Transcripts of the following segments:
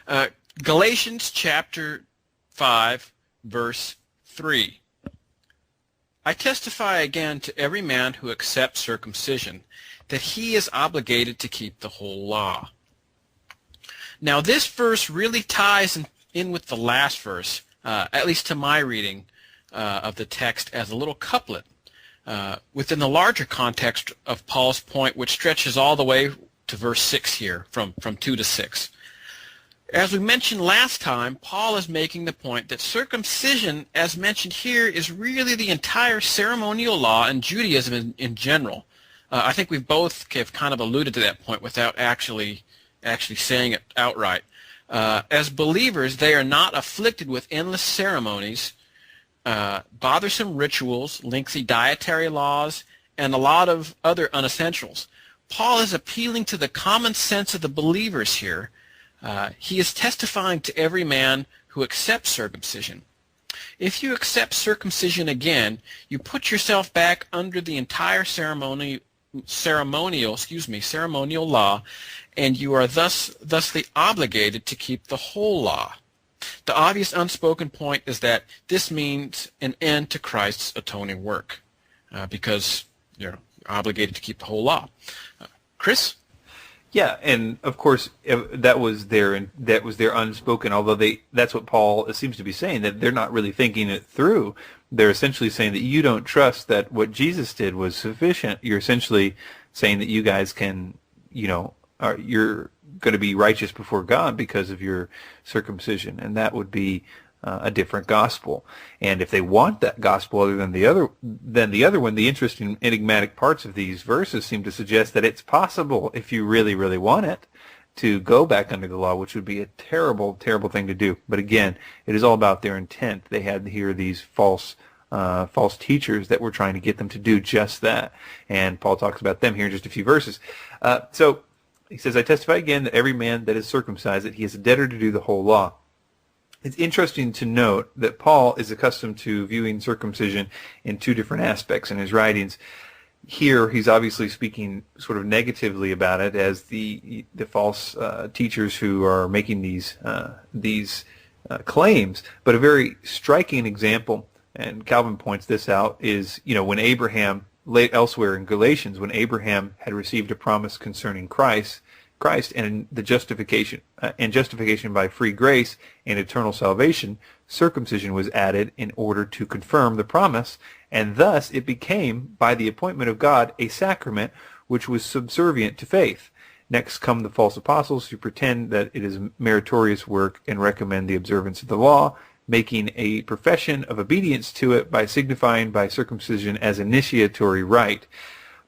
Uh, Galatians chapter 5, verse 3. I testify again to every man who accepts circumcision that he is obligated to keep the whole law. Now this verse really ties in with the last verse, at least to my reading of the text, as a little couplet within the larger context of Paul's point, which stretches all the way to verse 6 here, from 2 to 6. As we mentioned last time, Paul is making the point that circumcision, as mentioned here, is really the entire ceremonial law and Judaism in general. I think we both have kind of alluded to that point without actually saying it outright. As believers, they are not afflicted with endless ceremonies, bothersome rituals, lengthy dietary laws, and a lot of other unessentials. Paul is appealing to the common sense of the believers here. He is testifying to every man who accepts circumcision. If you accept circumcision again, you put yourself back under the entire ceremonial law, and you are thusly obligated to keep the whole law. The obvious unspoken point is that this means an end to Christ's atoning work, because you're obligated to keep the whole law. Chris? Yeah, and of course that was their unspoken. Although that's what Paul seems to be saying, that they're not really thinking it through. They're essentially saying that you don't trust that what Jesus did was sufficient. You're essentially saying that you guys can, you're going to be righteous before God because of your circumcision, and that would be a different gospel. And if they want that gospel other than the other one, the interesting enigmatic parts of these verses seem to suggest that it's possible, if you really, really want it, to go back under the law, which would be a terrible, terrible thing to do. But again, it is all about their intent. They had here these false teachers that were trying to get them to do just that. And Paul talks about them here in just a few verses. So he says, I testify again that every man that is circumcised, that he is a debtor to do the whole law. It's interesting to note that Paul is accustomed to viewing circumcision in two different aspects in his writings. Here, he's obviously speaking sort of negatively about it as the false teachers who are making these claims. But a very striking example, and Calvin points this out, is when Abraham, elsewhere in Galatians, when Abraham had received a promise concerning Christ and the justification by free grace and eternal salvation, circumcision was added in order to confirm the promise, and thus it became, by the appointment of God, a sacrament which was subservient to faith. Next come the false apostles who pretend that it is meritorious work and recommend the observance of the law, making a profession of obedience to it by signifying by circumcision as initiatory rite.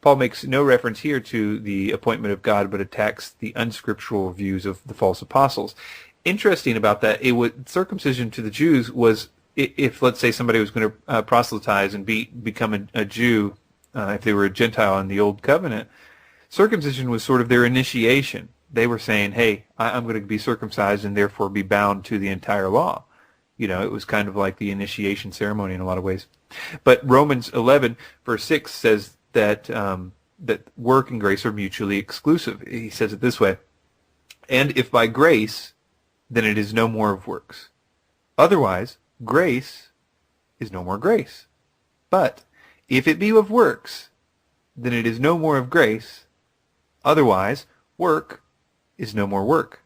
Paul makes no reference here to the appointment of God, but attacks the unscriptural views of the false apostles. Interesting about that, circumcision to the Jews was, if let's say somebody was going to proselytize and become a Jew, if they were a Gentile in the Old Covenant, circumcision was sort of their initiation. They were saying, hey, I'm going to be circumcised and therefore be bound to the entire law. It was kind of like the initiation ceremony in a lot of ways. But Romans 11, verse 6 says that work and grace are mutually exclusive. He says it this way, and if by grace, then it is no more of works. Otherwise, grace is no more grace. But if it be of works, then it is no more of grace. Otherwise, work is no more work.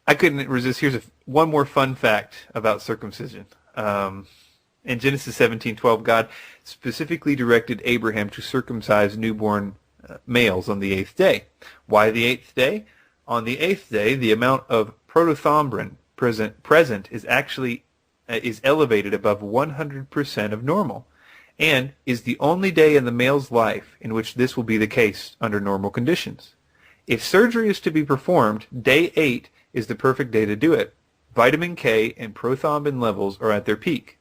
I couldn't resist. Here's one more fun fact about circumcision. In Genesis 17:12, God specifically directed Abraham to circumcise newborn males on the 8th day. Why the 8th day? On the 8th day, the amount of protothrombin present is elevated above 100% of normal, and is the only day in the male's life in which this will be the case under normal conditions. If surgery is to be performed, day 8 is the perfect day to do it. Vitamin K and prothrombin levels are at their peak.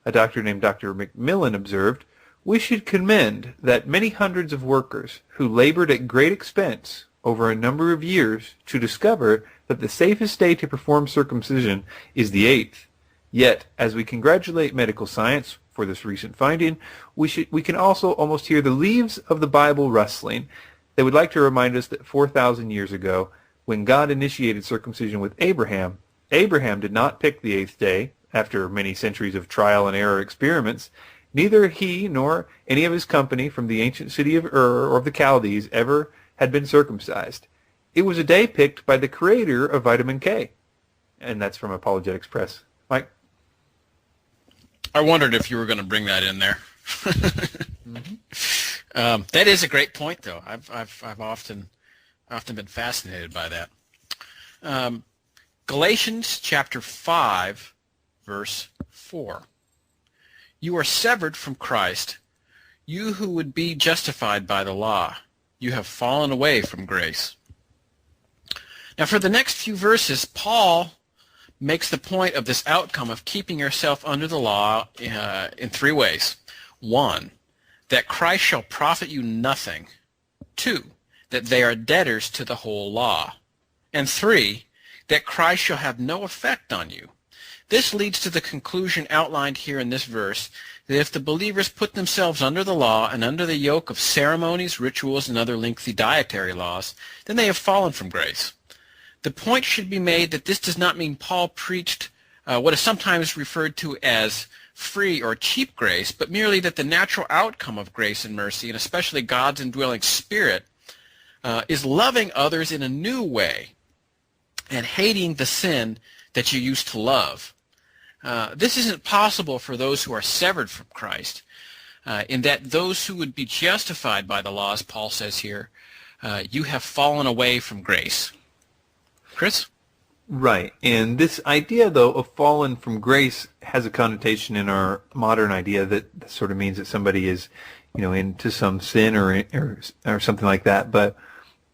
A doctor named Dr. Macmillan observed, we should commend that many hundreds of workers who labored at great expense over a number of years to discover that the safest day to perform circumcision is the 8th. Yet, as we congratulate medical science for this recent finding, we can also almost hear the leaves of the Bible rustling. They would like to remind us that 4,000 years ago, When God initiated circumcision with Abraham, Abraham did not pick the 8th day after many centuries of trial and error experiments. Neither he nor any of his company from the ancient city of Ur or of the Chaldees ever had been circumcised. It was a day picked by the creator of vitamin K. And that's from Apologetics Press. Mike? I wondered if you were going to bring that in there. That is a great point, though. I've often been fascinated by that. Galatians chapter 5, verse 4. You are severed from Christ, you who would be justified by the law. You have fallen away from grace. Now, for the next few verses, Paul makes the point of this outcome of keeping yourself under the law in 3 ways. 1, that Christ shall profit you nothing. 2, that they are debtors to the whole law. And 3, that Christ shall have no effect on you. This leads to the conclusion outlined here in this verse, that if the believers put themselves under the law and under the yoke of ceremonies, rituals, and other lengthy dietary laws, then they have fallen from grace. The point should be made that this does not mean Paul preached what is sometimes referred to as free or cheap grace, but merely that the natural outcome of grace and mercy, and especially God's indwelling Spirit, is loving others in a new way and hating the sin that you used to love. This isn't possible for those who are severed from Christ, in that those who would be justified by the law, as Paul says here, you have fallen away from grace. Chris? Right. And this idea, though, of fallen from grace has a connotation in our modern idea that sort of means that somebody is, into some sin or something like that. But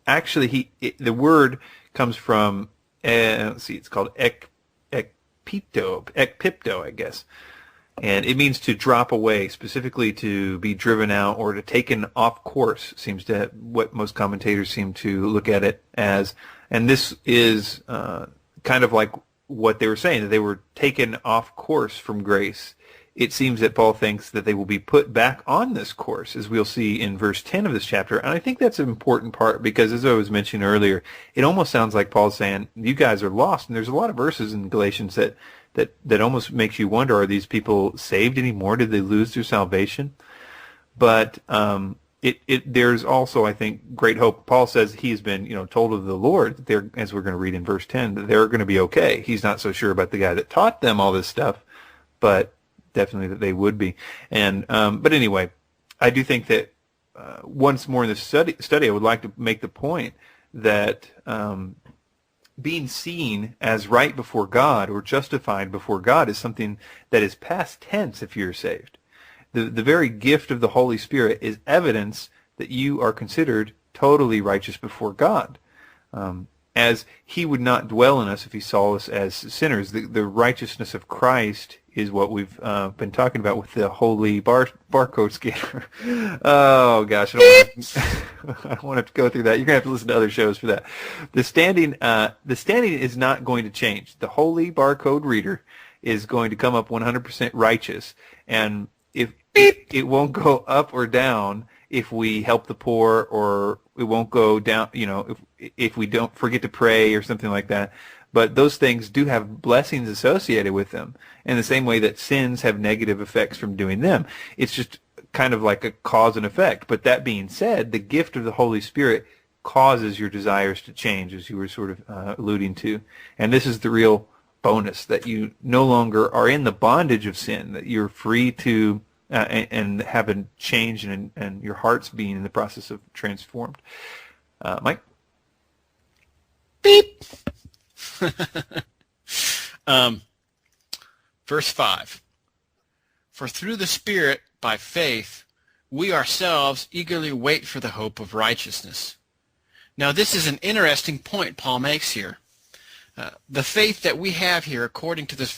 actually, the word comes from, it's called ekpipto, I guess. And it means to drop away, specifically to be driven out or to taken off course, seems to what most commentators seem to look at it as. And this is kind of like what they were saying, that they were taken off course from grace. It seems that Paul thinks that they will be put back on this course, as we'll see in verse 10 of this chapter. And I think that's an important part because, as I was mentioning earlier, it almost sounds like Paul's saying, you guys are lost. And there's a lot of verses in Galatians that almost makes you wonder, are these people saved anymore? Did they lose their salvation? But there's also, I think, great hope. Paul says he's been, told of the Lord, that they're, as we're going to read in verse 10, that they're going to be okay. He's not so sure about the guy that taught them all this stuff, but definitely that they would be. And but anyway, I do think that once more in this study, I would like to make the point that being seen as right before God or justified before God is something that is past tense if you're saved. The very gift of the Holy Spirit is evidence that you are considered totally righteous before God. As he would not dwell in us if he saw us as sinners. The righteousness of Christ is what we've been talking about with the holy barcode scanner. Oh gosh, I don't want to have to go through that. You're going to have to listen to other shows for that. The standing is not going to change. The holy barcode reader is going to come up 100% righteous, and if it won't go up or down if we help the poor, or it won't go down, if we don't forget to pray or something like that. But those things do have blessings associated with them in the same way that sins have negative effects from doing them. It's just kind of like a cause and effect. But that being said, the gift of the Holy Spirit causes your desires to change, as you were sort of alluding to. And this is the real bonus, that you no longer are in the bondage of sin, that you're free to and have a change and your heart's being in the process of transformed. Mike? Beep! Verse 5. For through the Spirit, by faith, we ourselves eagerly wait for the hope of righteousness. Now this is an interesting point Paul makes here. The faith that we have here, according to this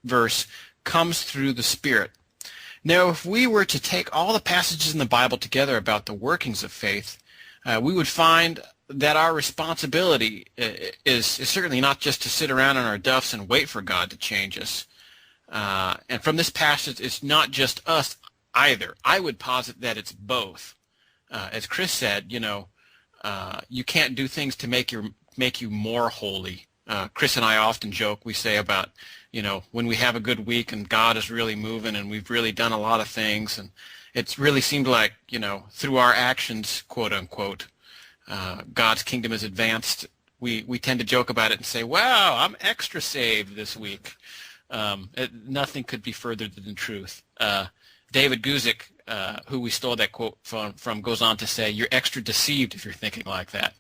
verse, comes through the Spirit. Now, if we were to take all the passages in the Bible together about the workings of faith, we would find that our responsibility is certainly not just to sit around on our duffs and wait for God to change us. And from this passage, it's not just us either. I would posit that it's both. As Chris said, you can't do things to make make you more holy. Chris and I often joke, we say about, when we have a good week and God is really moving and we've really done a lot of things, and it's really seemed like, through our actions, quote unquote, God's kingdom is advanced. We tend to joke about it and say, wow, I'm extra saved this week. Nothing could be further than the truth. David Guzik, who we stole that quote from, goes on to say, you're extra deceived if you're thinking like that.